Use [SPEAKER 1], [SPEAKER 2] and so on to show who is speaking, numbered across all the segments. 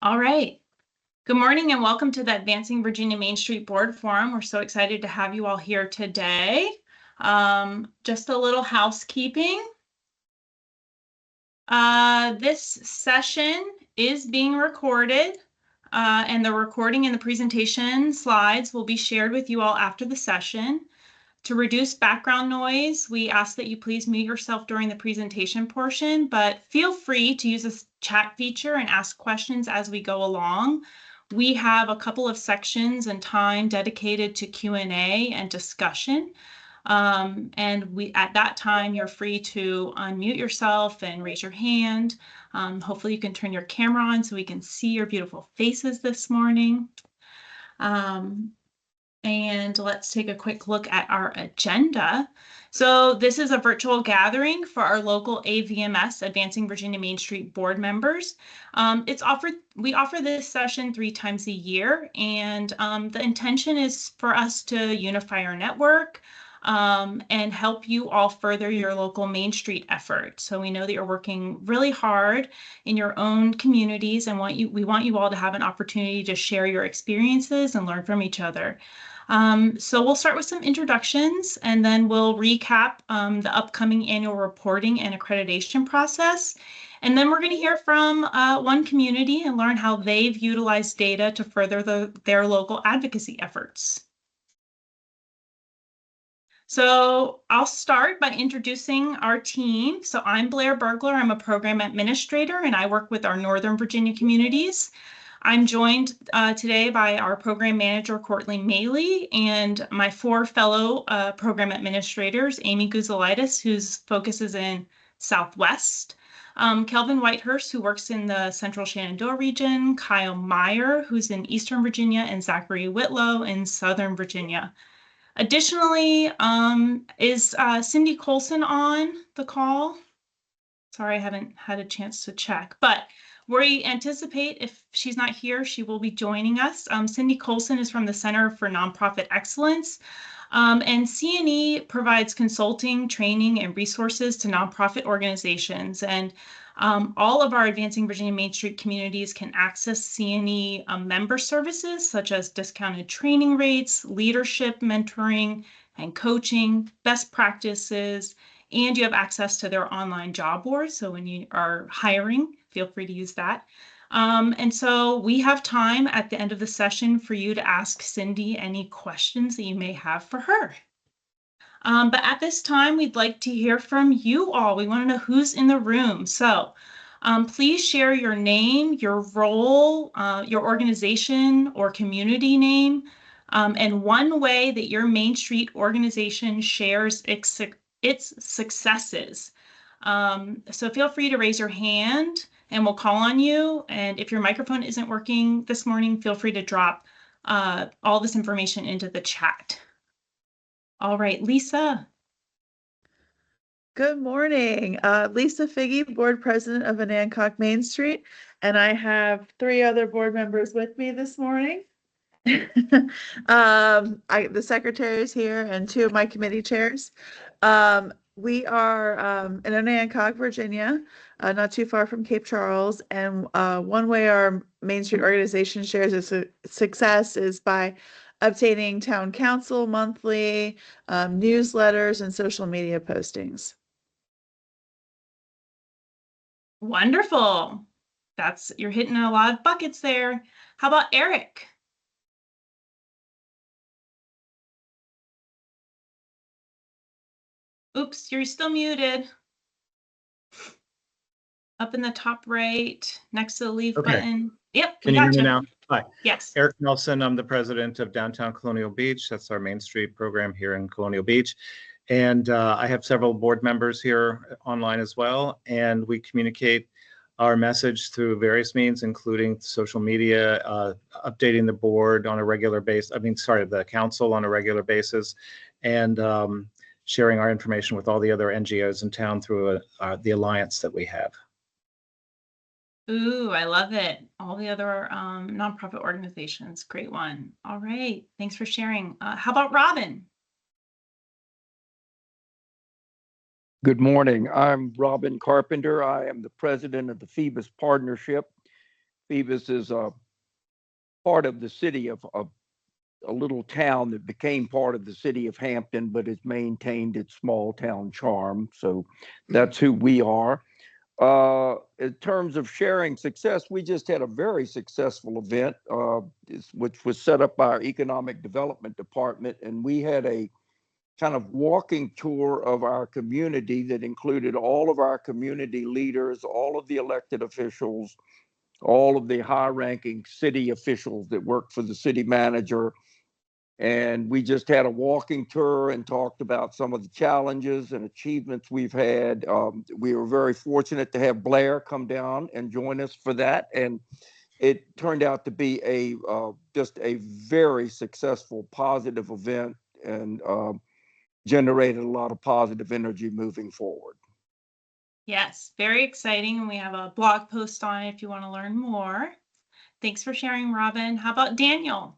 [SPEAKER 1] All right. Good morning and welcome to the Advancing Virginia Main Street Board Forum. We're so excited to have you all here today. Just a little housekeeping. This session is being recorded, and the recording and the presentation slides will be shared with you all after the session. To reduce background noise, we ask that you please mute yourself during the presentation portion, but feel free to use this chat feature and ask questions as we go along. We have a couple of sections and time dedicated to Q&A and discussion. And at that time, you're free to unmute yourself and raise your hand. Hopefully you can turn your camera on so we can see your beautiful faces this morning. And let's take a quick look at our agenda. So this is a virtual gathering for our local AVMS, Advancing Virginia Main Street board members. We offer this session 3 times a year, and the intention is for us to unify our network and help you all further your local Main Street effort. So we know that you're working really hard in your own communities, and we want you all to have an opportunity to share your experiences and learn from each other. So we'll start with some introductions, and then we'll recap the upcoming annual reporting and accreditation process. And then we're going to hear from one community and learn how they've utilized data to further their local advocacy efforts. So I'll start by introducing our team. So I'm Blair Bergler. I'm a program administrator, and I work with our Northern Virginia communities. I'm joined today by our program manager, Courtney Maley, and my 4 fellow program administrators, Amy Guzelitis, whose focus is in Southwest, Kelvin Whitehurst, who works in the Central Shenandoah region, Kyle Meyer, who's in Eastern Virginia, and Zachary Whitlow in Southern Virginia. Additionally, is Cindy Colson on the call? Sorry, I haven't had a chance to check, but we anticipate if she's not here, she will be joining us. Cindy Colson is from the Center for Nonprofit Excellence, and C&E provides consulting, training, and resources to nonprofit organizations. And all of our Advancing Virginia Main Street communities can access C&E member services such as discounted training rates, leadership mentoring and coaching, best practices, and you have access to their online job board. So when you are hiring, feel free to use that. And so we have time at the end of the session for you to ask Cindy any questions that you may have for her. But at this time, we'd like to hear from you all. We want to know who's in the room. So please share your name, your role, your organization or community name, and one way that your Main Street organization shares its successes. So feel free to raise your hand and we'll call on you. And if your microphone isn't working this morning, feel free to drop all this information into the chat. All right, Lisa.
[SPEAKER 2] Good morning. Lisa Figge, board president of Anancock Main Street, and I have 3 other board members with me this morning. The secretary is here and 2 of my committee chairs. We are in Anancock, Virginia, not too far from Cape Charles, and one way our Main Street organization shares its success is by obtaining town council monthly newsletters and social media postings.
[SPEAKER 1] Wonderful. You're hitting a lot of buckets there. How about Eric? Oops, you're still muted. Up in the top right, next to the leave button. Yep.
[SPEAKER 3] Can you hear me now? Hi.
[SPEAKER 1] Yes.
[SPEAKER 3] Eric Nelson. I'm the president of Downtown Colonial Beach. That's our Main Street program here in Colonial Beach. And I have several board members here online as well. And we communicate our message through various means, including social media, updating the board on a regular basis. The council on a regular basis, and sharing our information with all the other NGOs in town through the alliance that we have.
[SPEAKER 1] Ooh, I love it. All the other nonprofit organizations. Great one. All right. Thanks for sharing. How about Robin?
[SPEAKER 4] Good morning. I'm Robin Carpenter. I am the president of the Phoebus Partnership. Phoebus is a part of the city of a little town that became part of the city of Hampton, but has maintained its small town charm. So that's who we are. In terms of sharing success, we just had a very successful event, which was set up by our economic development department. And we had a kind of walking tour of our community that included all of our community leaders, all of the elected officials, all of the high-ranking city officials that work for the city manager. And we just had a walking tour and talked about some of the challenges and achievements we've had. We were very fortunate to have Blair come down and join us for that. And it turned out to be just a very successful, positive event, and generated a lot of positive energy moving forward.
[SPEAKER 1] Yes, very exciting. And we have a blog post on it if you want to learn more. Thanks for sharing, Robin. How about Daniel?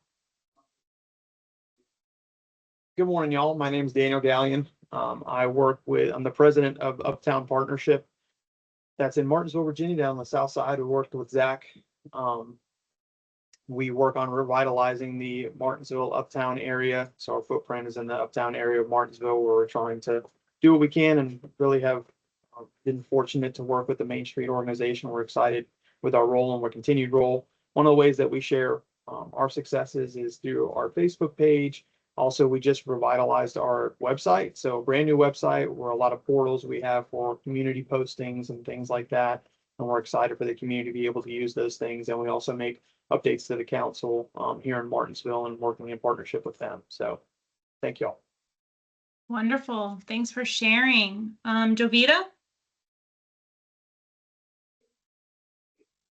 [SPEAKER 5] Good morning, y'all. My name is Daniel Gallion. I'm the president of Uptown Partnership. That's in Martinsville, Virginia, down on the south side. We worked with Zach. We work on revitalizing the Martinsville Uptown area. So our footprint is in the Uptown area of Martinsville, where we're trying to do what we can and really have been fortunate to work with the Main Street organization. We're excited with our role and our continued role. One of the ways that we share our successes is through our Facebook page. Also, we just revitalized our website. So brand new website where a lot of portals we have for community postings and things like that. And we're excited for the community to be able to use those things. And we also make updates to the council here in Martinsville and working in partnership with them. So thank you all.
[SPEAKER 1] Wonderful. Thanks for sharing. Jovita?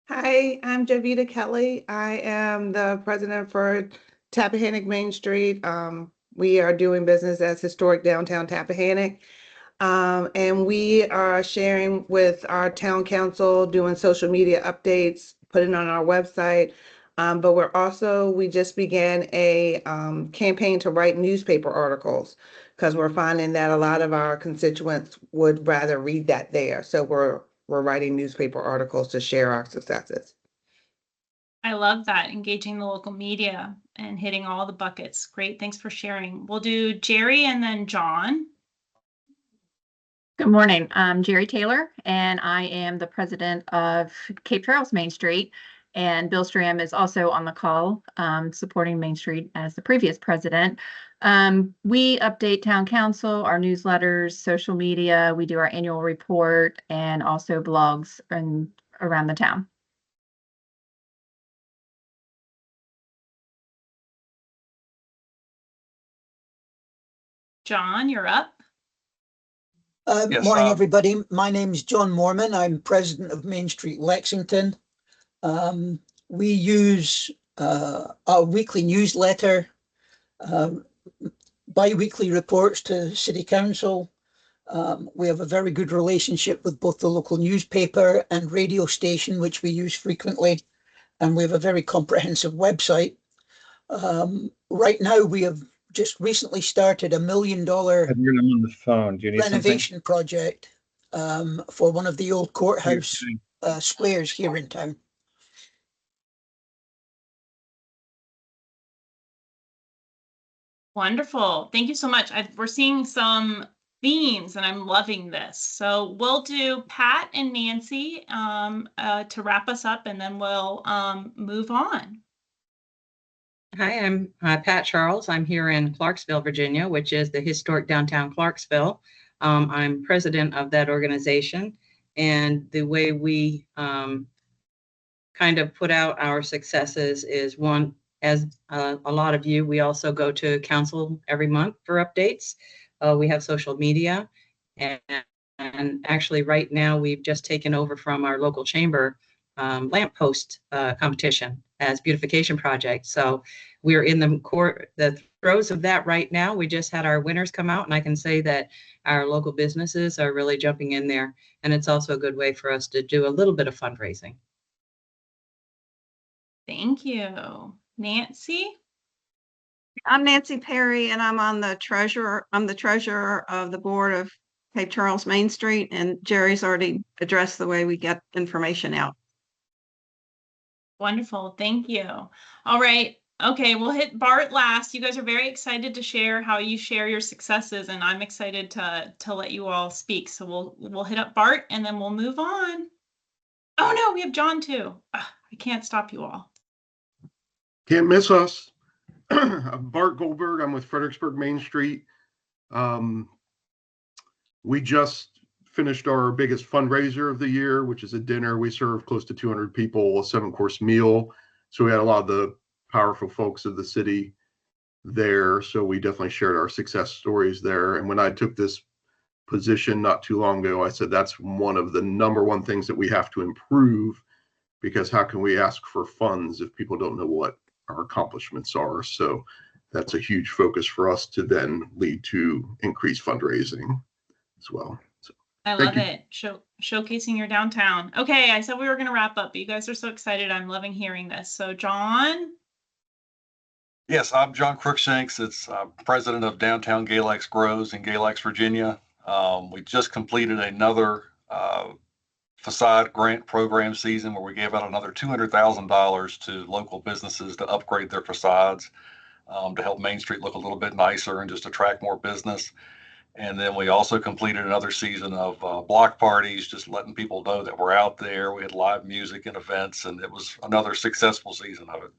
[SPEAKER 6] Hi, I'm Jovita Kelly. I am the president for Tappahannock Main Street. We are doing business as Historic Downtown Tappahannock. And we are sharing with our town council, doing social media updates, putting on our website. But we just began a campaign to write newspaper articles, because we're finding that a lot of our constituents would rather read that there. So we're writing newspaper articles to share our successes.
[SPEAKER 1] I love that, engaging the local media and hitting all the buckets. Great, thanks for sharing. We'll do Jerry and then John.
[SPEAKER 7] Good morning. I'm Jerry Taylor, and I am the president of Cape Charles Main Street. And Bill Stram is also on the call, supporting Main Street as the previous president. We update town council, our newsletters, social media. We do our annual report and also blogs around the town.
[SPEAKER 1] John, you're up.
[SPEAKER 8] Yes, morning, everybody. My name is John Mormon. I'm president of Main Street Lexington. We use our weekly newsletter, bi-weekly reports to City Council. We have a very good relationship with both the local newspaper and radio station, which we use frequently. And we have a very comprehensive website. Right now, we have just recently started $1 million
[SPEAKER 3] I'm on the phone. Do you need
[SPEAKER 8] renovation project for one of the old courthouse squares here in town.
[SPEAKER 1] Wonderful. Thank you so much. We're seeing some themes and I'm loving this. So we'll do Pat and Nancy to wrap us up, and then we'll move on.
[SPEAKER 9] Hi, I'm Pat Charles. I'm here in Clarksville, Virginia, which is the historic downtown Clarksville. I'm president of that organization, and the way we kind of put out our successes is, one, as a lot of you, we also go to council every month for updates. We have social media, and actually right now we've just taken over from our local chamber lamppost competition as beautification project. So we're in the throes of that right now. We just had our winners come out, and I can say that our local businesses are really jumping in there, and it's also a good way for us to do a little bit of fundraising.
[SPEAKER 1] Thank you. Nancy?
[SPEAKER 10] I'm Nancy Perry, and I'm the treasurer of the board of Cape Charles Main Street, and Jerry's already addressed the way we get information out.
[SPEAKER 1] Wonderful. Thank you. All right. Okay, we'll hit Bart last. You guys are very excited to share how you share your successes, and I'm excited to let you all speak. So we'll hit up Bart and then we'll move on. Oh no, we have John too. Ugh, I can't stop you all.
[SPEAKER 11] Can't miss us. I'm Bart Goldberg. I'm with Fredericksburg Main Street. We just finished our biggest fundraiser of the year, which is a dinner. We served close to 200 people, a 7-course meal. So we had a lot of the powerful folks of the city there. So we definitely shared our success stories there. And when I took this position not too long ago, I said that's one of the number one things that we have to improve, because how can we ask for funds if people don't know what our accomplishments are? So that's a huge focus for us to then lead to increased fundraising as well. So
[SPEAKER 1] I love it. Showcasing your downtown. Okay, I said we were going to wrap up, but you guys are so excited. I'm loving hearing this. So John.
[SPEAKER 12] Yes, I'm John Crookshanks. It's president of Downtown Galax Grows in Galax, Virginia. We just completed another facade grant program season where we gave out another $200,000 to local businesses to upgrade their facades, to help Main Street look a little bit nicer and just attract more business. And then we also completed another season of block parties, just letting people know that we're out there. We had live music and events, and it was another successful season of it.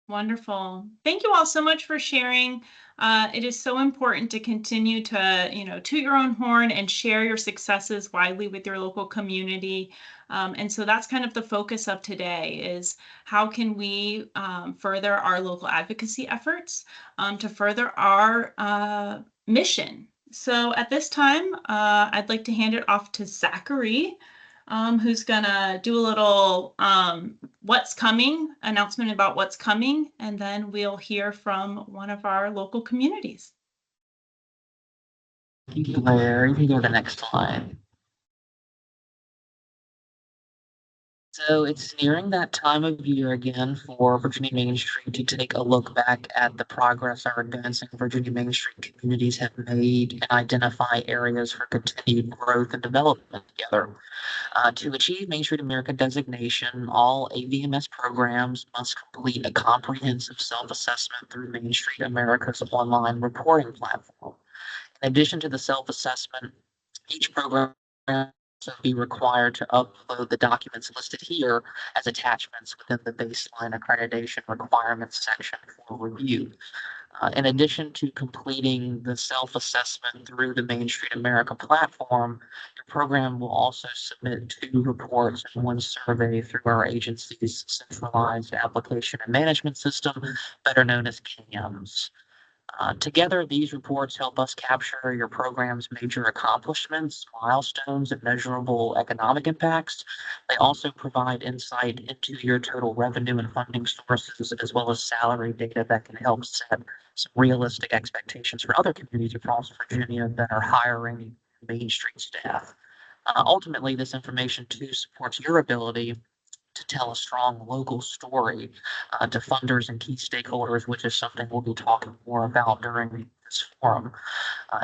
[SPEAKER 1] Wonderful. Thank you all so much for sharing. It is so important to continue to, toot your own horn and share your successes widely with your local community. And so that's kind of the focus of today is how can we further our local advocacy efforts to further our mission. So at this time, I'd like to hand it off to Zachary, who's gonna do a little announcement about what's coming, and then we'll hear from one of our local communities.
[SPEAKER 13] Thank you, Blair. You can go to the next slide. So it's nearing that time of year again for Virginia Main Street to take a look back at the progress our advancing Virginia Main Street communities have made and identify areas for continued growth and development together. To achieve Main Street America designation, all AVMS programs must complete a comprehensive self-assessment through Main Street America's online reporting platform. In addition to the self-assessment, each program also be required to upload the documents listed here as attachments within the baseline accreditation requirements section for review. In addition to completing the self-assessment through the Main Street America platform, your program will also submit 2 reports and 1 survey through our agency's centralized application and management system, better known as CAMS. Together, these reports help us capture your program's major accomplishments, milestones, and measurable economic impacts. They also provide insight into your total revenue and funding sources, as well as salary data that can help set some realistic expectations for other communities across Virginia that are hiring Main Street staff. Ultimately, this information too supports your ability to tell a strong local story to funders and key stakeholders, which is something we'll be talking more about during this forum.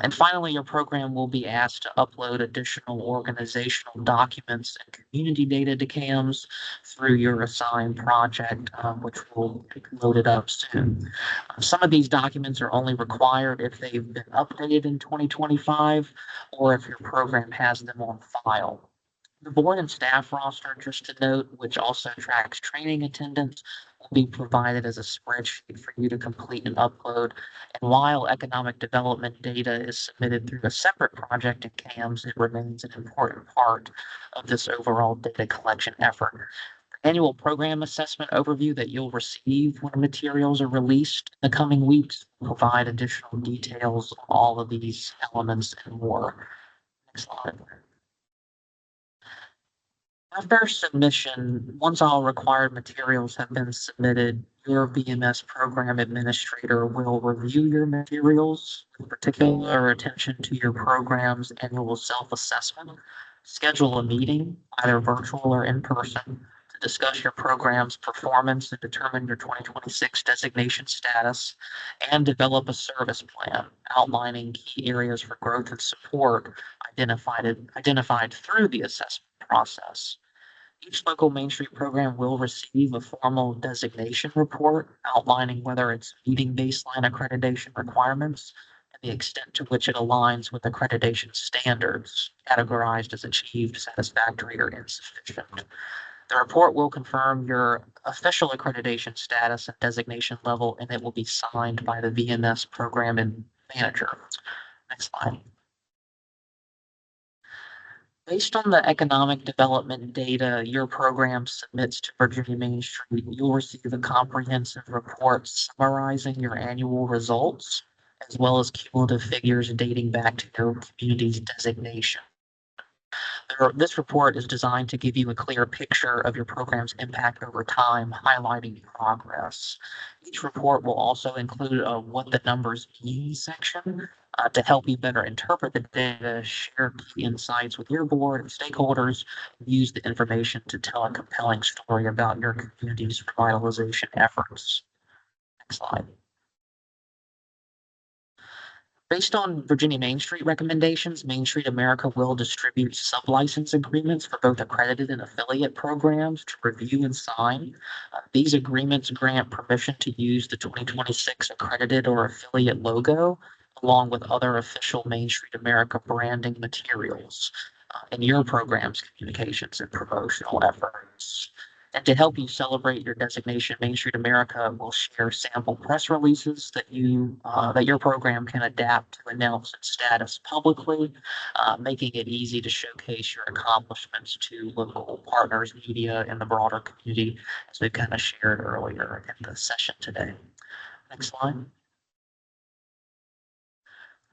[SPEAKER 13] And finally, your program will be asked to upload additional organizational documents and community data to CAMS through your assigned project, which will be loaded up soon. Some of these documents are only required if they've been updated in 2025 or if your program has them on file. The board and staff roster, just to note, which also tracks training attendance, will be provided as a spreadsheet for you to complete and upload. And while economic development data is submitted through a separate project in CAMS, it remains an important part of this overall data collection effort. The annual program assessment overview that you'll receive when materials are released in the coming weeks will provide additional details on all of these elements and more. Next slide. After submission, once all required materials have been submitted, your VMS program administrator will review your materials with particular attention to your program's annual self-assessment, schedule a meeting, either virtual or in person, to discuss your program's performance and determine your 2026 designation status, and develop a service plan outlining key areas for growth and support identified through the assessment process. Each local Main Street program will receive a formal designation report outlining whether it's meeting baseline accreditation requirements and the extent to which it aligns with accreditation standards, categorized as achieved, satisfactory, or insufficient. The report will confirm your official accreditation status and designation level, and it will be signed by the VMS program and manager. Next slide. Based on the economic development data your program submits to Virginia Main Street, you'll receive a comprehensive report summarizing your annual results, as well as cumulative figures dating back to your community's designation. This report is designed to give you a clear picture of your program's impact over time, highlighting progress. Each report will also include a what the numbers mean section to help you better interpret the data, share key insights with your board and stakeholders, and use the information to tell a compelling story about your community's revitalization efforts. Next slide. Based on Virginia Main Street recommendations, Main Street America will distribute sublicense agreements for both accredited and affiliate programs to review and sign. These agreements grant permission to use the 2026 accredited or affiliate logo, along with other official Main Street America branding materials in your program's communications and promotional efforts. And to help you celebrate your designation, Main Street America will share sample press releases that your program can adapt to announce its status publicly, making it easy to showcase your accomplishments to local partners, media, and the broader community, as we've kind of shared earlier in the session today. Next slide.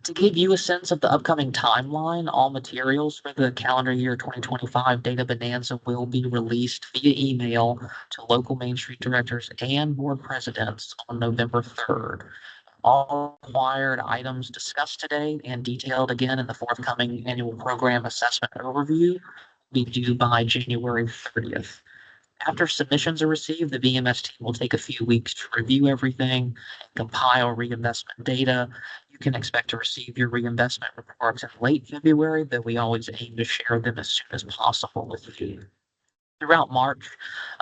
[SPEAKER 13] To give you a sense of the upcoming timeline, all materials for the calendar year 2025 Data Bonanza will be released via email to local Main Street directors and board presidents on November 3rd. All required items discussed today and detailed again in the forthcoming annual program assessment overview will be due by January 30th. After submissions are received, the VMS team will take a few weeks to review everything and compile reinvestment data. You can expect to receive your reinvestment reports in late February, though we always aim to share them as soon as possible with you. Throughout March,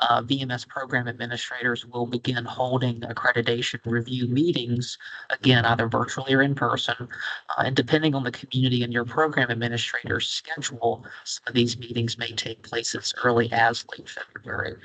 [SPEAKER 13] VMS program administrators will begin holding accreditation review meetings, again, either virtually or in person. And depending on the community and your program administrator's schedule, some of these meetings may take place as early as late February.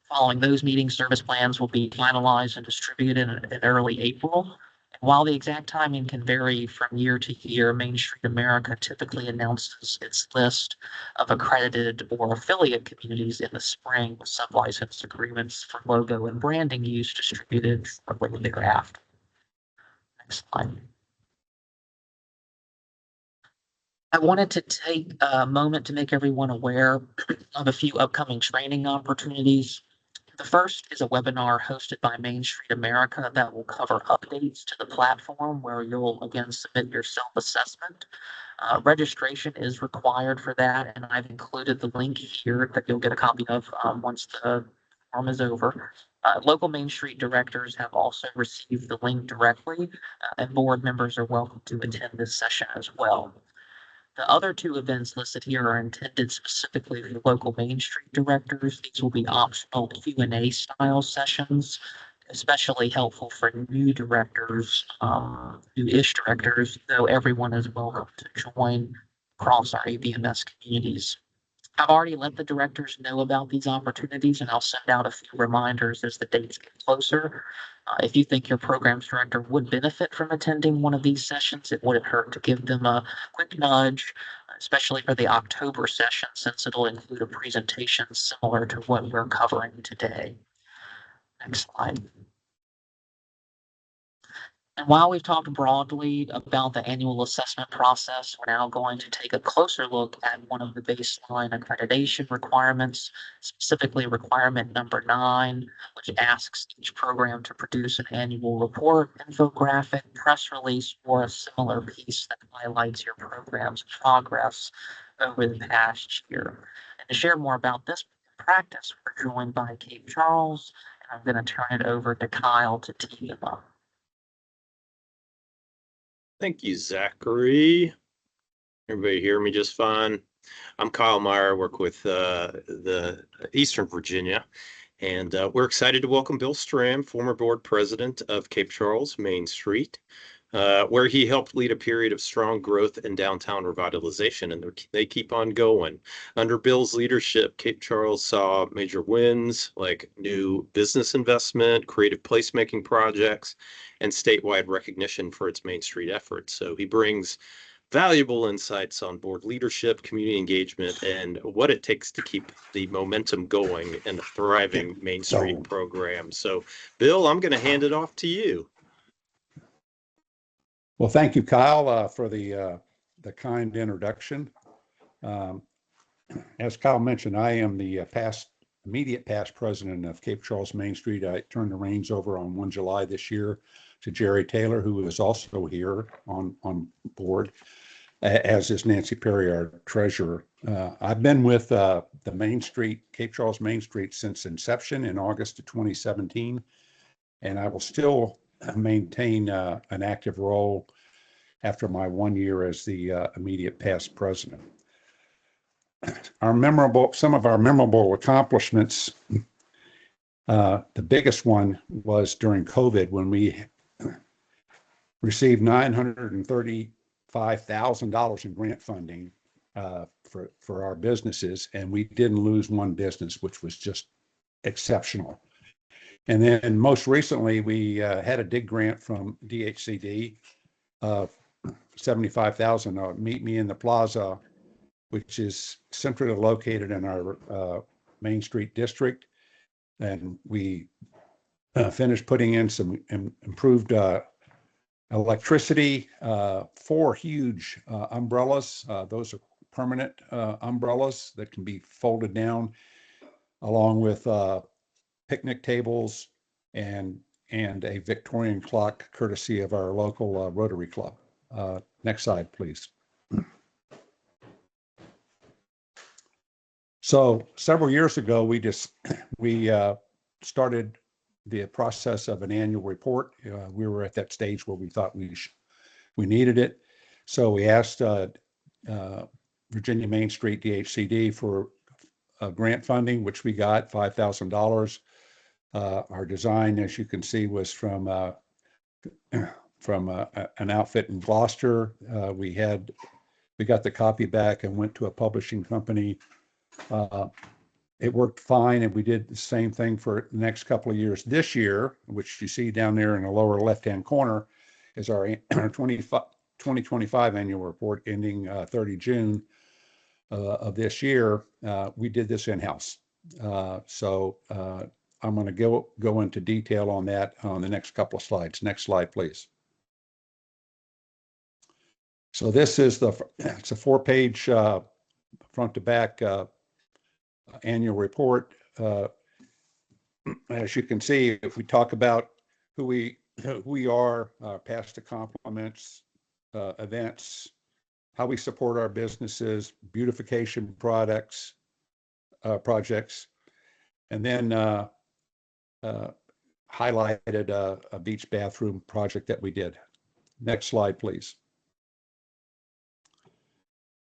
[SPEAKER 13] Following those meetings, service plans will be finalized and distributed in early April. While the exact timing can vary from year to year, Main Street America typically announces its list of accredited or affiliate communities in the spring with sublicense agreements for logo and branding use distributed shortly thereafter. Next slide. I wanted to take a moment to make everyone aware of a few upcoming training opportunities. The first is a webinar hosted by Main Street America that will cover updates to the platform where you'll again submit your self-assessment. Registration is required for that, and I've included the link here that you'll get a copy of once the form is over. Local Main Street directors have also received the link directly, and board members are welcome to attend this session as well. The other two events listed here are intended specifically for local Main Street directors. These will be optional Q&A style sessions, especially helpful for new directors, new-ish directors, though everyone is welcome to join across our AVMS communities. I've already let the directors know about these opportunities, and I'll send out a few reminders as the dates get closer. If you think your programs director would benefit from attending one of these sessions, it wouldn't hurt to give them a quick nudge, especially for the October session, since it'll include a presentation similar to what we're covering today. Next slide. And while we've talked broadly about the annual assessment process, we're now going to take a closer look at one of the baseline accreditation requirements, specifically requirement number 9, which asks each program to produce an annual report, infographic, press release, or a similar piece that highlights your program's progress over the past year. And to share more about this practice, we're joined by Cape Charles, and I'm going to turn it over to Kyle to tee them up.
[SPEAKER 14] Thank you, Zachary. Everybody hear me just fine? I'm Kyle Meyer, work with the Eastern Virginia, and we're excited to welcome Bill Stram, former board president of Cape Charles Main Street, where he helped lead a period of strong growth and downtown revitalization, and they keep on going. Under Bill's leadership, Cape Charles saw major wins like new business investment, creative placemaking projects, and statewide recognition for its Main Street efforts. So he brings valuable insights on board leadership, community engagement, and what it takes to keep the momentum going in a thriving Main Street program. So, Bill, I'm going to hand it off to you.
[SPEAKER 15] Well, thank you, Kyle, for the kind introduction. As Kyle mentioned, I am the immediate past president of Cape Charles Main Street. I turned the reins over on 1 July this year to Jerry Taylor, who is also here on board, as is Nancy Perry, our treasurer. I've been with the Main Street, Cape Charles Main Street, since inception in August of 2017, and I will still maintain an active role after my 1 year as the immediate past president. Some of our memorable accomplishments, the biggest one was during COVID when we received $935,000 in grant funding for our businesses, and we didn't lose one business, which was just exceptional. And then most recently, we had a dig grant from dhcd of $75,000. Meet Me in the Plaza, which is centrally located in our Main Street district, and we finished putting in some improved electricity, 4 huge umbrellas. Those are permanent umbrellas that can be folded down, along with picnic tables and a Victorian clock, courtesy of our local Rotary Club. Next slide, please. So several years ago, we started the process of an annual report. We were at that stage where we thought we needed it. So we asked Virginia Main Street DHCD for grant funding, which we got $5,000. Our design, as you can see, was from an outfit in Gloucester. We got the copy back and went to a publishing company. It worked fine, and we did the same thing for the next couple of years. This year, which you see down there in the lower left-hand corner, is our 2025 annual report ending 30 June of this year. We did this in-house. So I'm going to go into detail on that on the next couple of slides. Next slide, please. So this is it's a 4-page front to back annual report. As you can see, if we talk about who we are, past accomplishments, events, how we support our businesses, beautification projects, and then highlighted a beach bathroom project that we did. Next slide, please.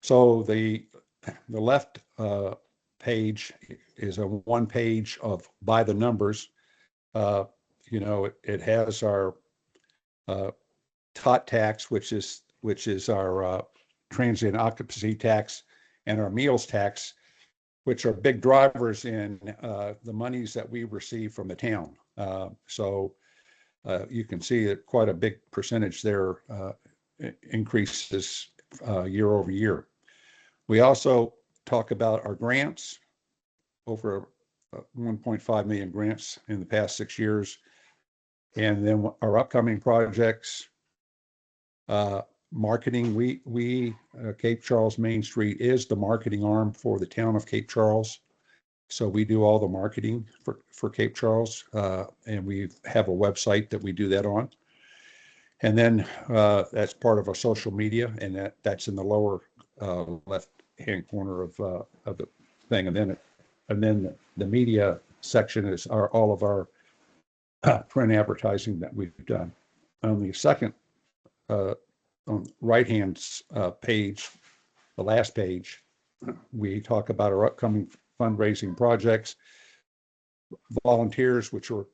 [SPEAKER 15] So the left page is a 1 page of by the numbers. It has our tot tax, which is our transient occupancy tax, and our meals tax, which are big drivers in the monies that we receive from the town. So you can see that quite a big percentage there increases year over year. We also talk about our grants, over 1.5 million grants in the past 6 years. And then our upcoming projects, marketing. We Cape Charles Main Street is the marketing arm for the town of Cape Charles. So we do all the marketing for Cape Charles, and we have a website that we do that on. And then that's part of our social media, and that's in the lower left-hand corner of the thing. And then the media section is all of our print advertising that we've done. On the second on right-hand page, the last page, We talk about our upcoming fundraising projects, volunteers, which are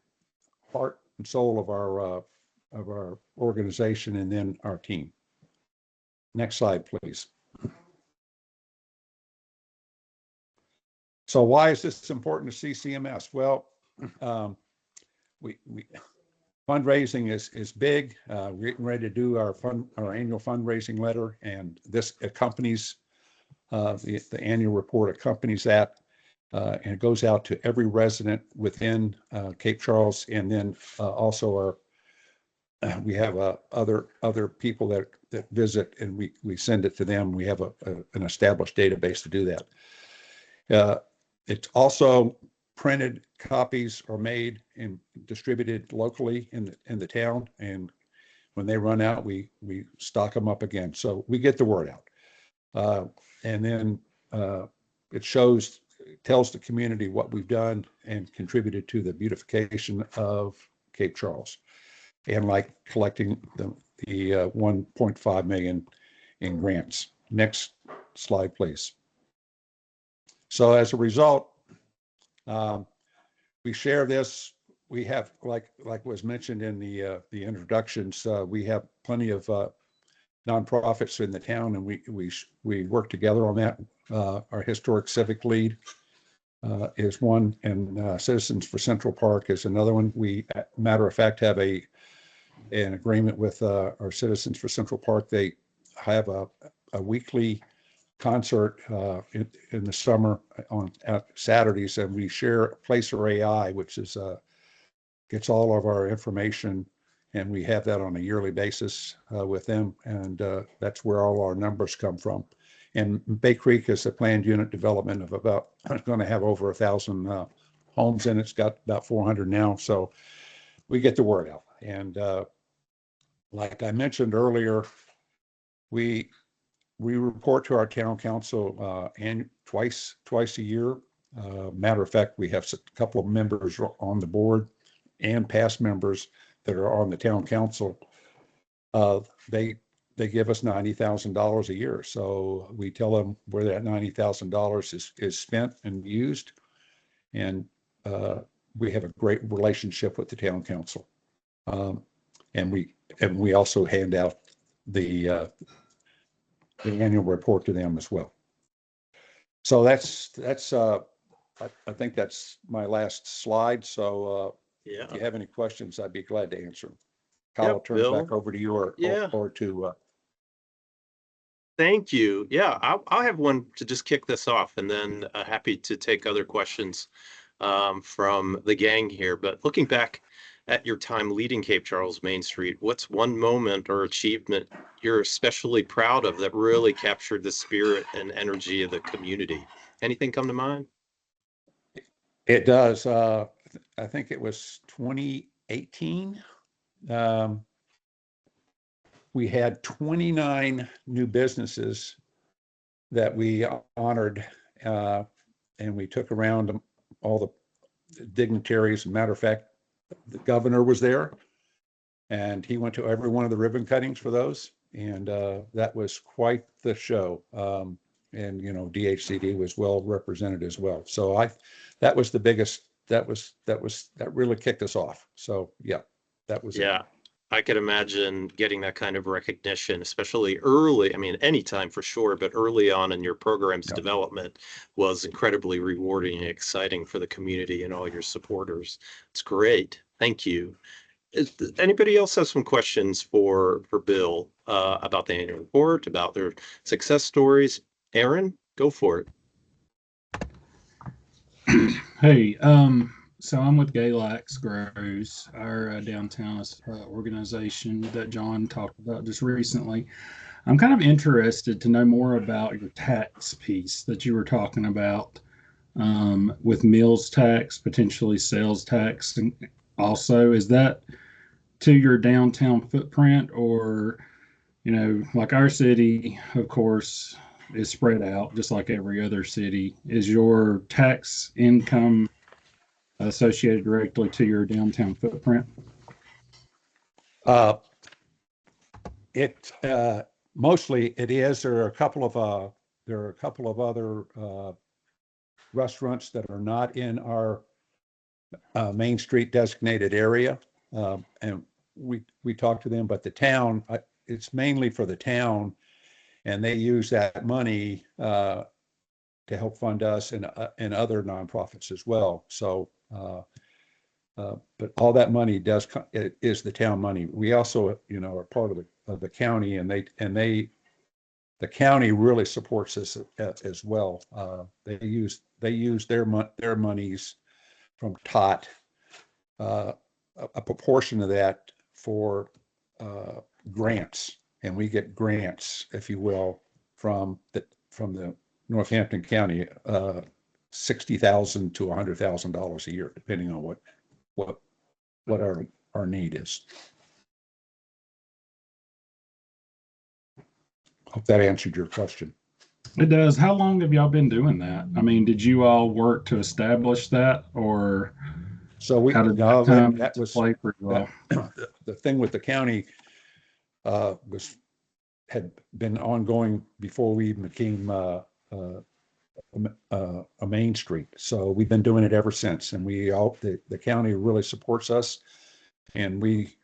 [SPEAKER 15] heart and soul of our organization, and then our team. Next slide, please. So why is this important to CCMS? Well, we fundraising is big. We're getting ready to do our annual fundraising letter, and this accompanies the annual report accompanies that, and it goes out to every resident within Cape Charles, and then also we have other people that visit, and we send it to them. We have an established database to do that. It's also printed copies are made and distributed locally in the town, and when they run out, we stock them up again. So we get the word out, and then it tells the community what we've done and contributed to the beautification of Cape Charles, and like collecting the 1.5 million in grants. Next slide, please. So as a result, we share this. We have, like was mentioned in the introductions, we have plenty of nonprofits in the town, and we work together on that. Our historic civic lead is one, and Citizens for Central Park is another one. We, matter of fact, have an agreement with our Citizens for Central Park. They have a weekly concert in the summer on Saturdays, and we share Placer AI, which is gets all of our information, and we have that on a yearly basis with them, and that's where all our numbers come from. And Bay Creek is a planned unit development of about, it's going to have over 1,000 homes in it. It's got about 400 now, so we get the word out. And like I mentioned earlier, we report to our town council twice a year. Matter of fact, we have a couple of members on the board and past members that are on the town council. They give us $90,000 a year. So we tell them where that $90,000 is spent and used. And we have a great relationship with the town council. And we also hand out the annual report to them as well. So that's I think that's my last slide. So
[SPEAKER 14] Yeah.
[SPEAKER 15] if you have any questions, I'd be glad to answer them. Kyle, I'll turn
[SPEAKER 14] Bill.
[SPEAKER 15] it back over to you or to.
[SPEAKER 14] Thank you. Yeah, I'll have one to just kick this off, and then happy to take other questions from the gang here. But looking back at your time leading Cape Charles Main Street, what's one moment or achievement you're especially proud of that really captured the spirit and energy of the community? Anything come to mind?
[SPEAKER 15] It does. I think it was 2018. We had 29 new businesses that we honored, and we took around all the dignitaries. Matter of fact, the governor was there, and he went to every one of the ribbon cuttings for those, and that was quite the show. And DHCD was well represented as well. So that was the biggest. That really kicked us off. So yeah, that was
[SPEAKER 14] yeah. I could imagine getting that kind of recognition, especially early. I mean, anytime for sure, but early on in your program's development was incredibly rewarding and exciting for the community and all your supporters. It's great. Thank you. Anybody else have some questions for Bill about the annual report, about their success stories? Aaron, go for it.
[SPEAKER 16] Hey, so I'm with Galax Grows, our downtown organization that John talked about just recently. I'm kind of interested to know more about your tax piece that you were talking about with meals tax, potentially sales tax. And also, is that to your downtown footprint, or, like our city, of course, is spread out just like every other city. Is your tax income associated directly to your downtown footprint?
[SPEAKER 15] It mostly it is. There are a couple of there are a couple of other restaurants that are not in our Main Street designated area. And we talked to them, but the town, it's mainly for the town, and they use that money to help fund us and other nonprofits as well. So, but all that money is the town money. We also, are part of the county, and the county really supports us as well. They use their monies from TOT, a proportion of that for grants, and we get grants, if you will, from the Northampton County, $60,000 to $100,000 a year, depending on what our need is. Hope that answered your question.
[SPEAKER 16] It does. How long have y'all been doing that? I mean, did you all work to establish that, or
[SPEAKER 15] so
[SPEAKER 16] how did that was play for you all?
[SPEAKER 15] The thing with the county had been ongoing before we even became a Main Street. So we've been doing it ever since, and the county really supports us, and we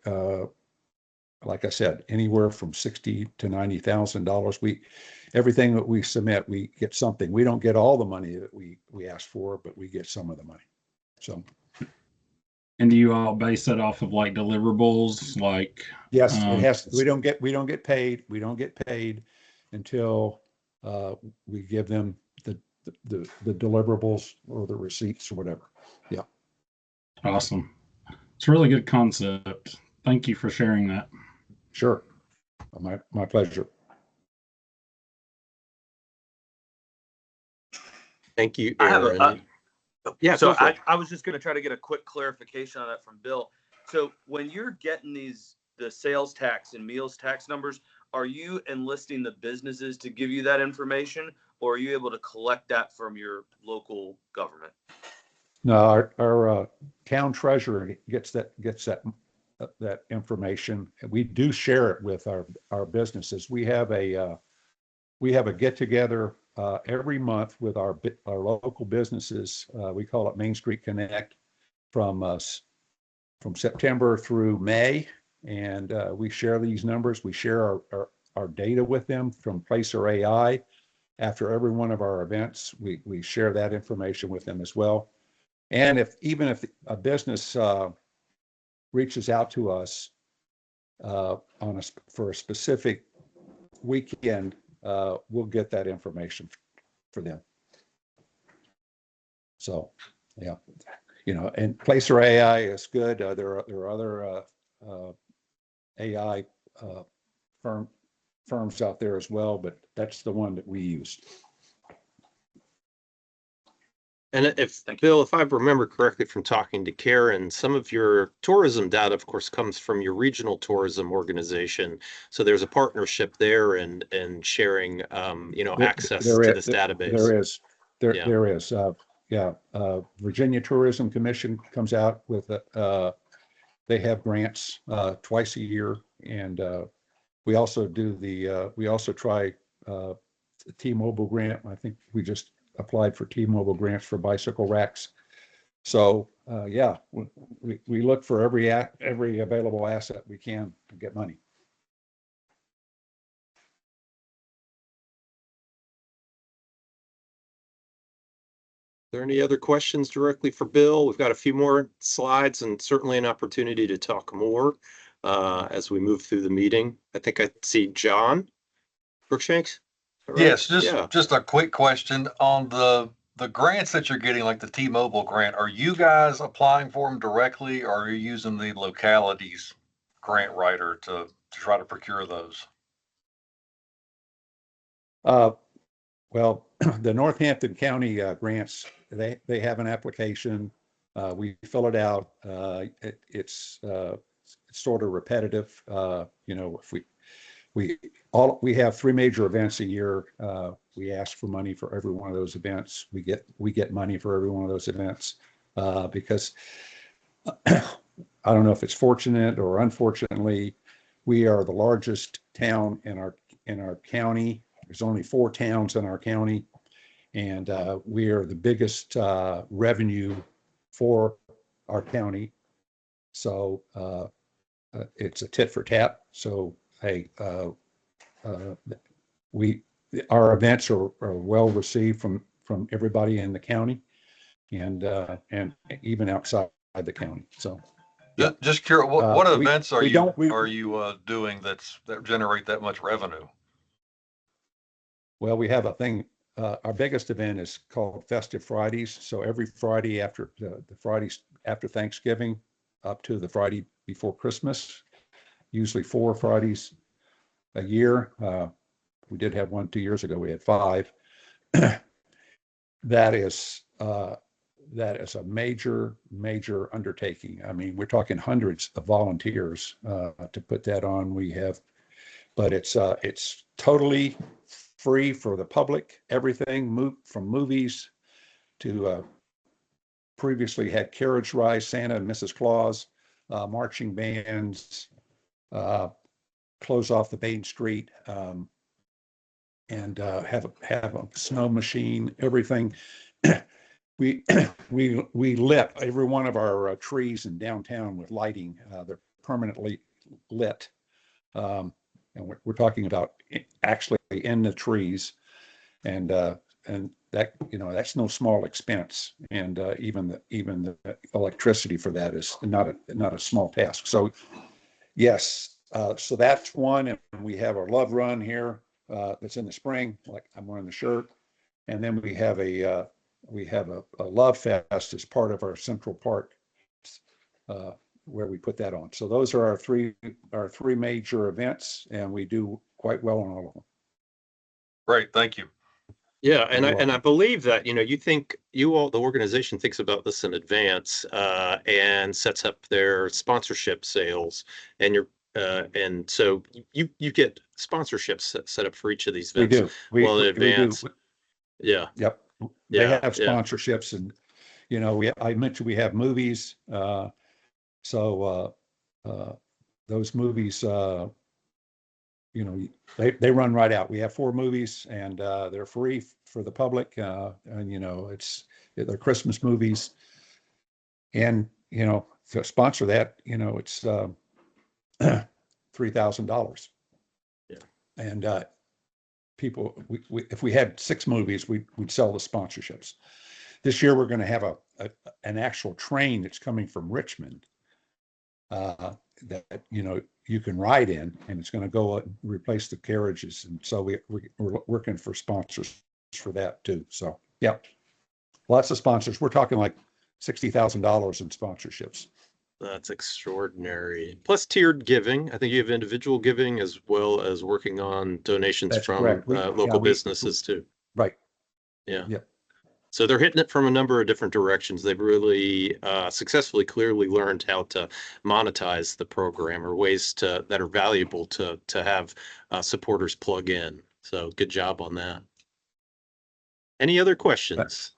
[SPEAKER 15] like I said, anywhere from $60,000 to $90,000. Everything that we submit, we get something. We don't get all the money that we ask for, but we get some of the money. So.
[SPEAKER 16] And do you all base that off of like deliverables? Like,
[SPEAKER 15] yes, it has. We don't get paid. We don't get paid until we give them the deliverables or the receipts or whatever. Yeah.
[SPEAKER 16] Awesome. It's a really good concept. Thank you for sharing that.
[SPEAKER 15] Sure. My pleasure.
[SPEAKER 14] Thank you, Aaron.
[SPEAKER 17] Yeah, so I was just going to try to get a quick clarification on that from Bill. So when you're getting the sales tax and meals tax numbers, are you enlisting the businesses to give you that information, or are you able to collect that from your local government?
[SPEAKER 15] No, our town treasurer gets that information. We do share it with our businesses. We have a get together every month with our local businesses. We call it Main Street Connect from September through May, and we share these numbers. We share our data with them from Placer AI. After every one of our events, we share that information with them as well. And even if a business reaches out to us for a specific weekend, we'll get that information for them. So, yeah, and Placer AI is good. There are other AI firms out there as well, but that's the one that we use.
[SPEAKER 14] And Bill, if I remember correctly from talking to Karen, some of your tourism data, of course, comes from your regional tourism organization. So there's a partnership there and sharing, access to this database.
[SPEAKER 15] There is. Virginia Tourism Commission comes out with they have grants twice a year, and we also try the T-Mobile grant. I think we just applied for T-Mobile grants for bicycle racks. So we look for every available asset we can to get money.
[SPEAKER 14] Are there any other questions directly for Bill? We've got a few more slides and certainly an opportunity to talk more as we move through the meeting. I think I see John Crookshanks.
[SPEAKER 12] Right? Yes, just a quick question on the grants that you're getting, like the T-Mobile grant. Are you guys applying for them directly, or are you using the localities grant writer to try to procure those?
[SPEAKER 15] Well, the Northampton County grants, they have an application. We fill it out. It's sort of repetitive. If we have 3 major events a year. We ask for money for every one of those events. We get money for every one of those events because I don't know if it's fortunate or unfortunately, we are the largest town in our county, There's only 4 towns in our county, and we are the biggest revenue for our county. So it's a tit for tat. So hey, our events are well received from everybody in the county, and even outside the county. So
[SPEAKER 12] yeah. Just curious, what events are you doing that generate that much revenue?
[SPEAKER 15] Well, we have a thing. Our biggest event is called Festive Fridays. So every Friday after the Fridays after Thanksgiving, up to the Friday before Christmas, usually 4 Fridays a year. We did have one 2 years ago. We had 5. That is a major undertaking. I mean, we're talking hundreds of volunteers to put that on. But it's totally free for the public. Everything from movies to previously had carriage rides, Santa and Mrs. Claus, marching bands, close off the main street, and have a snow machine. Everything. we lit every one of our trees in downtown with lighting. They're permanently lit. And we're talking about actually in the trees, and that, that's no small expense, and even the electricity for that is not a small task. So yes, so that's one, and we have our Love Run here that's in the spring, like I'm wearing the shirt, and then we have a Love Fest as part of our Central Park. Where we put that on. So those are our three major events, and we do quite well on all of them.
[SPEAKER 12] Great, thank you.
[SPEAKER 14] Yeah, and I believe that the organization thinks about this in advance and sets up their sponsorship sales, and and so you get sponsorships set up for each of these events.
[SPEAKER 15] We do.
[SPEAKER 14] Well in advance.
[SPEAKER 15] We do.
[SPEAKER 14] Yeah.
[SPEAKER 15] Yep. They have sponsorships, and I mentioned we have movies. So those movies, they run right out. We have 4 movies, and they're free for the public. And they're Christmas movies. And to sponsor that, it's $3,000.
[SPEAKER 14] Yeah.
[SPEAKER 15] And people, if we had 6 movies, we'd sell the sponsorships. This year, we're going to have an actual train that's coming from Richmond. That you can ride in, and it's going to go replace the carriages, and so we're working for sponsors for that too. So yeah, lots of sponsors. We're talking like $60,000 in sponsorships.
[SPEAKER 14] That's extraordinary. Plus tiered giving. I think you have individual giving as well as working on donations
[SPEAKER 15] That's
[SPEAKER 14] from
[SPEAKER 15] correct.
[SPEAKER 14] local businesses too.
[SPEAKER 15] Right.
[SPEAKER 14] Yeah.
[SPEAKER 15] Yeah.
[SPEAKER 14] So they're hitting it from a number of different directions. They've really successfully, clearly learned how to monetize the program, or ways that are valuable to have supporters plug in. So good job on that. Any other questions?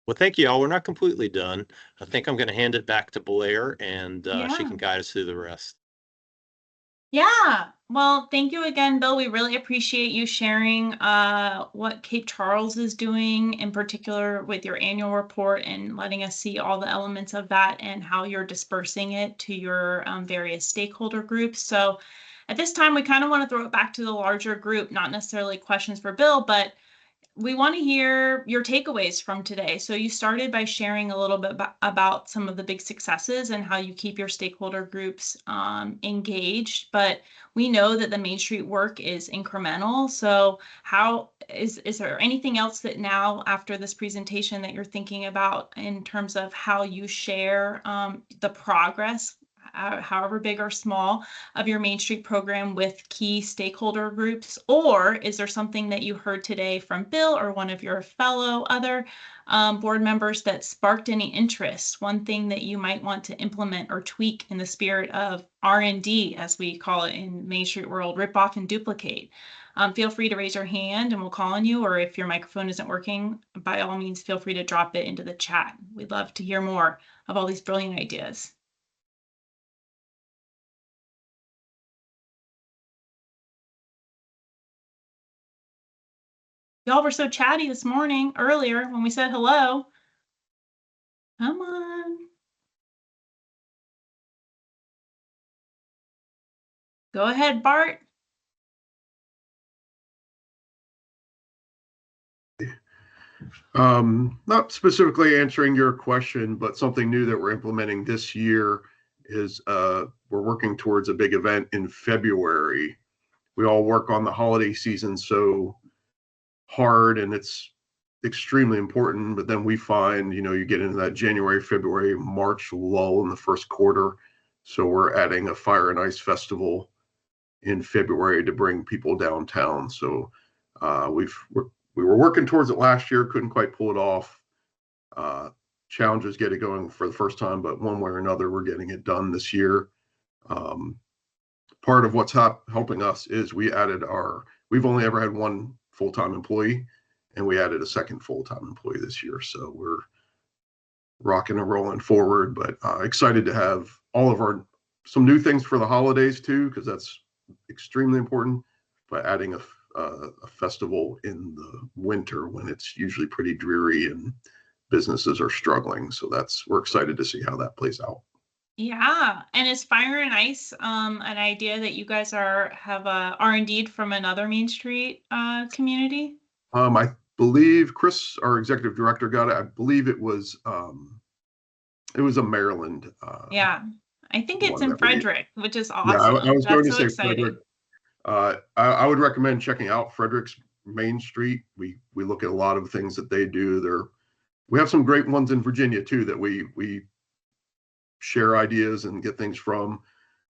[SPEAKER 14] Well, thank you all. We're not completely done. I think I'm going to hand it back to Blair, and she can guide us through the rest.
[SPEAKER 1] Yeah, well, thank you again, Bill. We really appreciate you sharing what Cape Charles is doing, in particular with your annual report, and letting us see all the elements of that and how you're dispersing it to your various stakeholder groups. So at this time, we kind of want to throw it back to the larger group, not necessarily questions for Bill, but we want to hear your takeaways from today. So you started by sharing a little bit about some of the big successes and how you keep your stakeholder groups engaged. But we know that the Main Street work is incremental. So how is there anything else that now, after this presentation, that you're thinking about in terms of how you share the progress, however big or small, of your Main Street program with key stakeholder groups? Or is there something that you heard today from Bill or one of your fellow other board members that sparked any interest? One thing that you might want to implement or tweak in the spirit of R&D, as we call it in Main Street world, rip off and duplicate. Feel free to raise your hand and we'll call on you, or if your microphone isn't working, by all means, feel free to drop it into the chat. We'd love to hear more of all these brilliant ideas. Y'all were so chatty this morning earlier when we said hello. Come on. Go ahead, Bart.
[SPEAKER 11] Not specifically answering your question, but something new that we're implementing this year is we're working towards a big event in February. We all work on the holiday season so hard, and it's extremely important, but then we find, you get into that January, February, March lull in the first quarter. So we're adding a fire and ice festival in February to bring people downtown. So we were working towards it last year, couldn't quite pull it off. Challenges get it going for the first time, but one way or another, we're getting it done this year. Part of what's helping us is we've only ever had one full-time employee, and we added a second full-time employee this year. So we're rocking and rolling forward, but excited to have some new things for the holidays too, because that's extremely important, by adding a festival in the winter when it's usually pretty dreary and businesses are struggling. So we're excited to see how that plays out.
[SPEAKER 1] Yeah, and is Fire and Ice an idea that you guys are indeed from another Main Street community?
[SPEAKER 11] I believe Chris, our executive director, got it. I believe it was a Maryland.
[SPEAKER 1] Yeah, I think it's in Frederick, which is awesome.
[SPEAKER 11] Yeah, I was going to say
[SPEAKER 1] exciting.
[SPEAKER 11] Frederick. I would recommend checking out Frederick's Main Street. We look at a lot of things that they do. We have some great ones in Virginia too that we share ideas and get things from.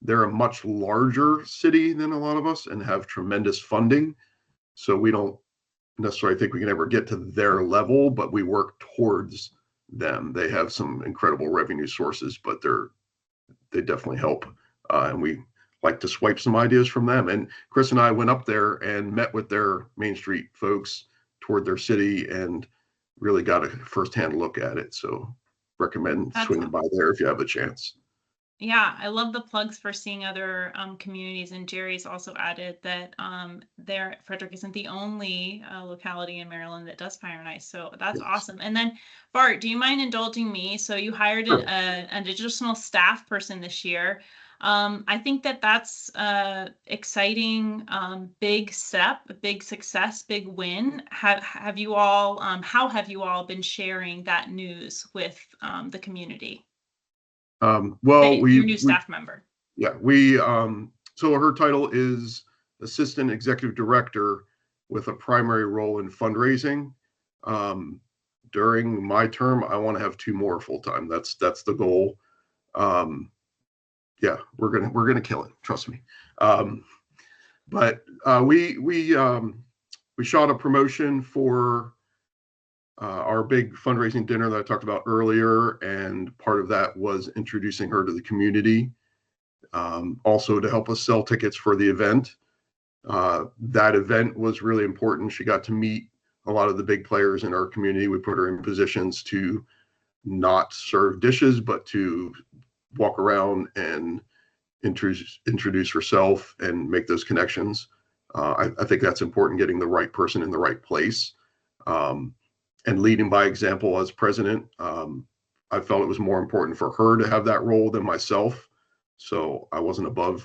[SPEAKER 11] They're a much larger city than a lot of us and have tremendous funding. So we don't necessarily think we can ever get to their level, but we work towards them. They have some incredible revenue sources, but they definitely help. And we like to swipe some ideas from them. And Chris and I went up there and met with their Main Street folks toward their city and really got a firsthand look at it. So recommend swinging by there if you have a chance.
[SPEAKER 1] Yeah, I love the plugs for seeing other communities, and Jerry's also added that Frederick isn't the only locality in Maryland that does Fire and Ice, so that's awesome. And then Bart, do you mind indulging me? So you hired an additional staff person this year. I think that's exciting, big step, big success, big win. Have you all? How have you all been sharing that news with the community?
[SPEAKER 11] Well,
[SPEAKER 1] your new staff member.
[SPEAKER 11] Yeah, so her title is Assistant Executive Director with a primary role in fundraising. During my term, I want to have 2 more full-time. That's the goal. Yeah, we're gonna kill it. Trust me. But we shot a promotion for our big fundraising dinner that I talked about earlier, and part of that was introducing her to the community, also to help us sell tickets for the event. That event was really important. She got to meet a lot of the big players in our community. We put her in positions to not serve dishes, but to walk around and introduce herself and make those connections. I think that's important, getting the right person in the right place. And leading by example as president, I felt it was more important for her to have that role than myself. So I wasn't above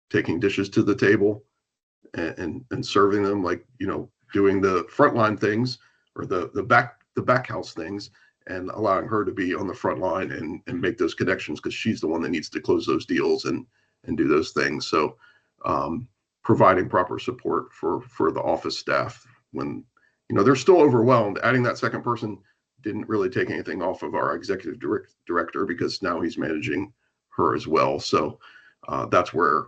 [SPEAKER 11] taking dishes to the table and serving them, like, doing the frontline things or the back house things, and allowing her to be on the front line and make those connections, because she's the one that needs to close those deals and do those things. So providing proper support for the office staff when they're still overwhelmed. Adding that second person didn't really take anything off of our executive director, because now he's managing her as well. So that's where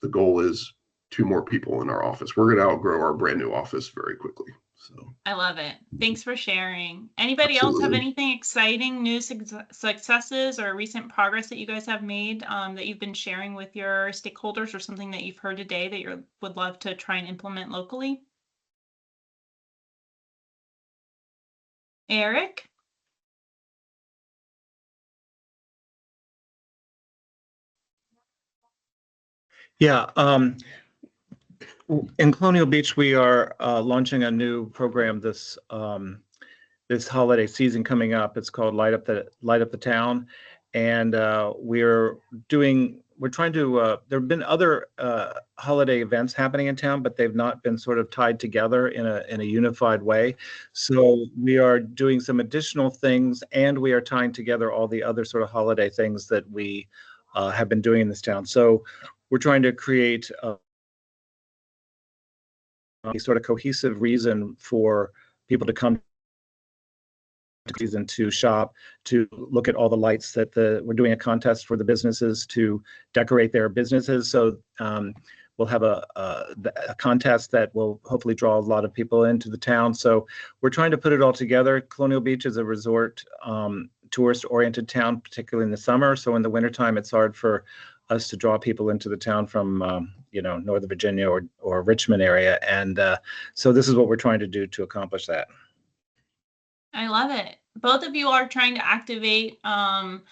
[SPEAKER 11] the goal is, 2 more people in our office. We're going to outgrow our brand new office very quickly. So
[SPEAKER 1] I love it. Thanks for sharing. Anybody else have anything exciting, new successes or recent progress that you guys have made that you've been sharing with your stakeholders, or something that you've heard today that you would love to try and implement locally? Eric?
[SPEAKER 3] Yeah, In Colonial Beach, we are launching a new program this holiday season coming up. It's called Light Up the Town, and we're trying to. There have been other holiday events happening in town, but they've not been sort of tied together in a unified way. So we are doing some additional things, and we are tying together all the other sort of holiday things that we have been doing in this town. So we're trying to create a sort of cohesive reason for people to come season to shop, to look at all the lights that we're doing a contest for the businesses to decorate their businesses. So we'll have a contest that will hopefully draw a lot of people into the town. So we're trying to put it all together. Colonial Beach is a resort, tourist-oriented town, particularly in the summer. So in the wintertime, it's hard for us to draw people into the town from Northern Virginia or Richmond area. And so this is what we're trying to do to accomplish that.
[SPEAKER 1] I love it. Both of you are trying to activate some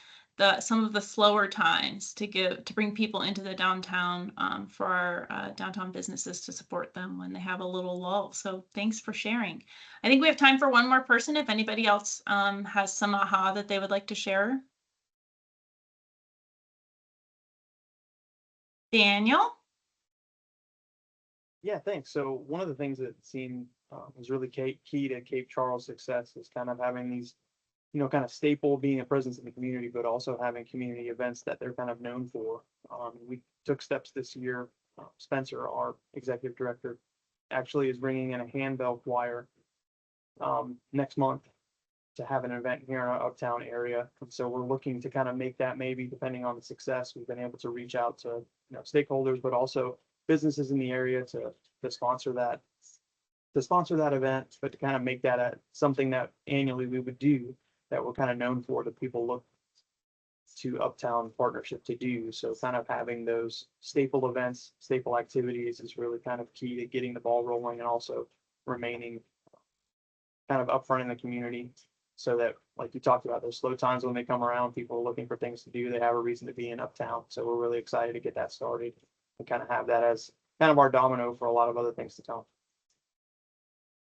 [SPEAKER 1] of the slower times to bring people into the downtown for our downtown businesses to support them when they have a little lull. So thanks for sharing. I think we have time for one more person. If anybody else has some aha that they would like to share. Daniel?
[SPEAKER 5] Yeah, thanks. So one of the things that seemed was really key to Cape Charles' success is kind of having these, kind of staple being a presence in the community, but also having community events that they're kind of known for. We took steps this year. Spencer, our executive director, actually is bringing in a handbell choir next month to have an event here in our uptown area. And so we're looking to kind of make that, maybe depending on the success, we've been able to reach out to stakeholders, but also businesses in the area to sponsor that event, but to kind of make that something that annually we would do, that we're kind of known for, that people look to Uptown Partnership to do. So kind of having those staple events, staple activities is really kind of key to getting the ball rolling, and also remaining kind of upfront in the community, so that, like you talked about, those slow times when they come around, people are looking for things to do. They have a reason to be in Uptown. So we're really excited to get that started and kind of have that as kind of our domino for a lot of other things to come.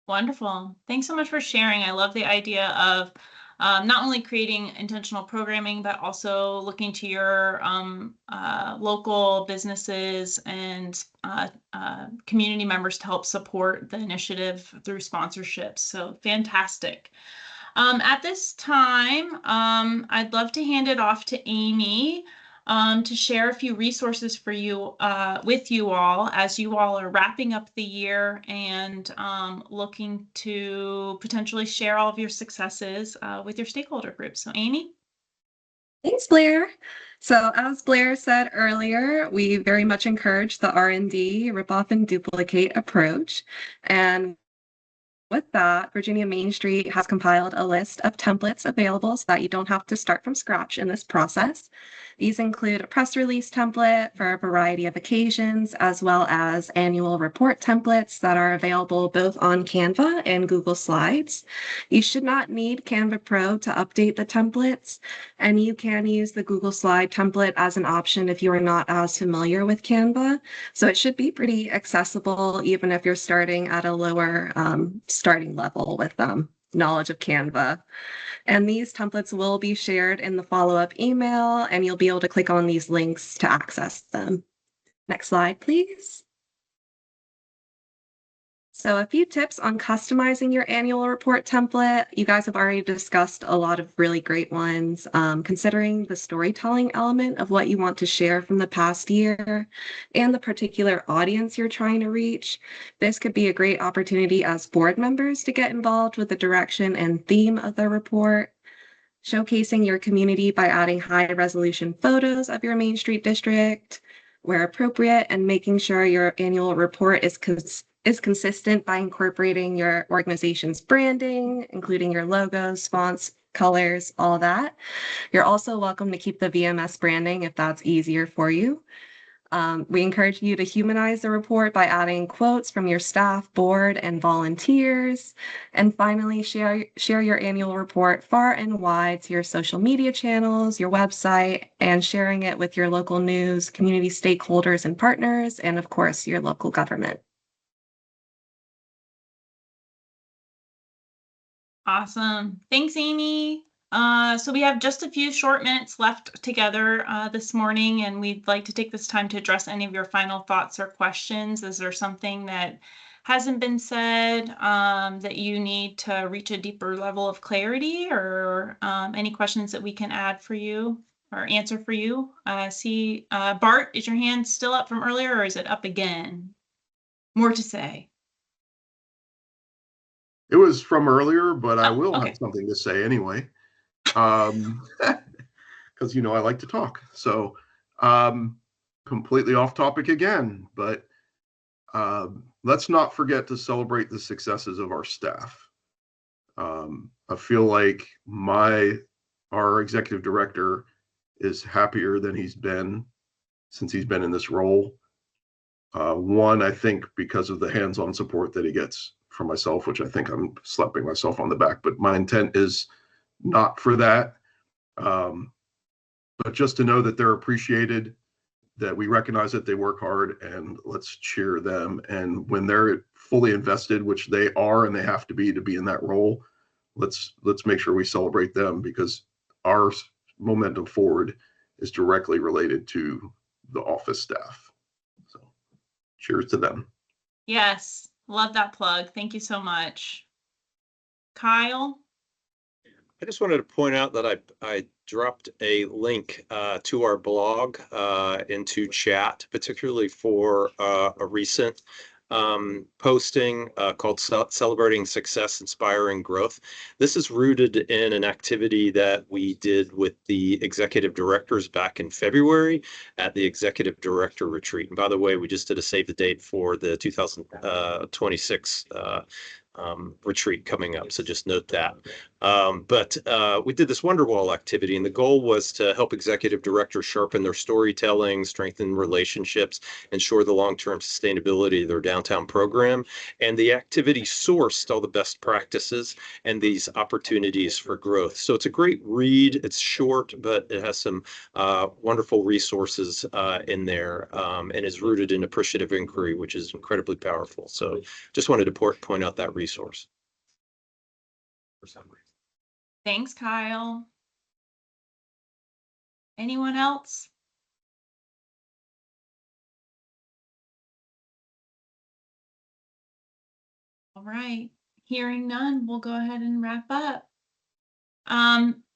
[SPEAKER 1] Wonderful. Thanks so much for sharing. I love the idea of not only creating intentional programming, but also looking to your local businesses and community members to help support the initiative through sponsorships. So fantastic. At this time, I'd love to hand it off to Amy to share a few resources for you with you all as you all are wrapping up the year and looking to potentially share all of your successes with your stakeholder groups. So Amy?
[SPEAKER 18] Thanks, Blair. So as Blair said earlier, we very much encourage the R&D, rip off and duplicate approach. And with that, Virginia Main Street has compiled a list of templates available so that you don't have to start from scratch in this process. These include a press release template for a variety of occasions, as well as annual report templates that are available both on Canva and Google Slides. You should not need Canva Pro to update the templates, and you can use the Google Slide template as an option if you are not as familiar with Canva. So it should be pretty accessible, even if you're starting at a lower starting level with knowledge of Canva. And these templates will be shared in the follow-up email, and you'll be able to click on these links to access them. Next slide, please. So a few tips on customizing your annual report template. You guys have already discussed a lot of really great ones. Considering the storytelling element of what you want to share from the past year and the particular audience you're trying to reach, this could be a great opportunity as board members to get involved with the direction and theme of the report. Showcasing your community by adding high-resolution photos of your Main Street district where appropriate, and making sure your annual report is consistent by incorporating your organization's branding, including your logos, fonts, colors, all that. You're also welcome to keep the VMS branding if that's easier for you. We encourage you to humanize the report by adding quotes from your staff, board, and volunteers. And finally, share your annual report far and wide to your social media channels, your website, and sharing it with your local news, community stakeholders and partners, and of course, your local government.
[SPEAKER 1] Awesome. Thanks, Amy. So we have just a few short minutes left together this morning, and we'd like to take this time to address any of your final thoughts or questions. Is there something that hasn't been said that you need to reach a deeper level of clarity, or any questions that we can add for you or answer for you? See, Bart, is your hand still up from earlier, or is it up again? More to say.
[SPEAKER 11] It was from earlier, but I will
[SPEAKER 1] okay.
[SPEAKER 11] have something to say anyway. Because, you know, I like to talk. So completely off topic again, but let's not forget to celebrate the successes of our staff. I feel like our executive director is happier than he's been since he's been in this role. One, I think because of the hands-on support that he gets from myself, which I think I'm slapping myself on the back, but my intent is not for that. But just to know that they're appreciated, that we recognize that they work hard, and let's cheer them. And when they're fully invested, which they are and they have to be in that role, let's make sure we celebrate them, because our momentum forward is directly related to the office staff. So cheers to them.
[SPEAKER 1] Yes, love that plug. Thank you so much. Kyle?
[SPEAKER 14] I just wanted to point out that I dropped a link to our blog into chat, particularly for a recent posting called Celebrating Success, Inspiring Growth. This is rooted in an activity that we did with the executive directors back in February at the executive director retreat. And by the way, we just did a save the date for the 2026 retreat coming up, so just note that. But we did this Wonderwall activity, and the goal was to help executive directors sharpen their storytelling, strengthen relationships, ensure the long-term sustainability of their downtown program. And the activity sourced all the best practices and these opportunities for growth. So it's a great read. It's short, but it has some wonderful resources in there, and is rooted in appreciative inquiry, which is incredibly powerful. So just wanted to point out that resource. For some reason.
[SPEAKER 1] Thanks, Kyle. Anyone else? All right, hearing none, we'll go ahead and wrap up.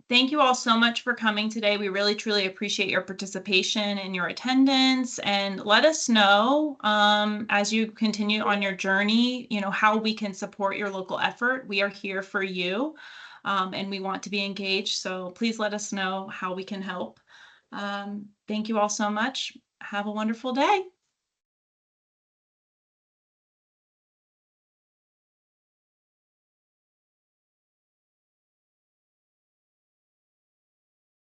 [SPEAKER 1] Thank you all so much for coming today. We really, truly appreciate your participation and your attendance, and let us know as you continue on your journey, you know, how we can support your local effort. We are here for you, and we want to be engaged. So please let us know how we can help. Thank you all so much. Have a wonderful day.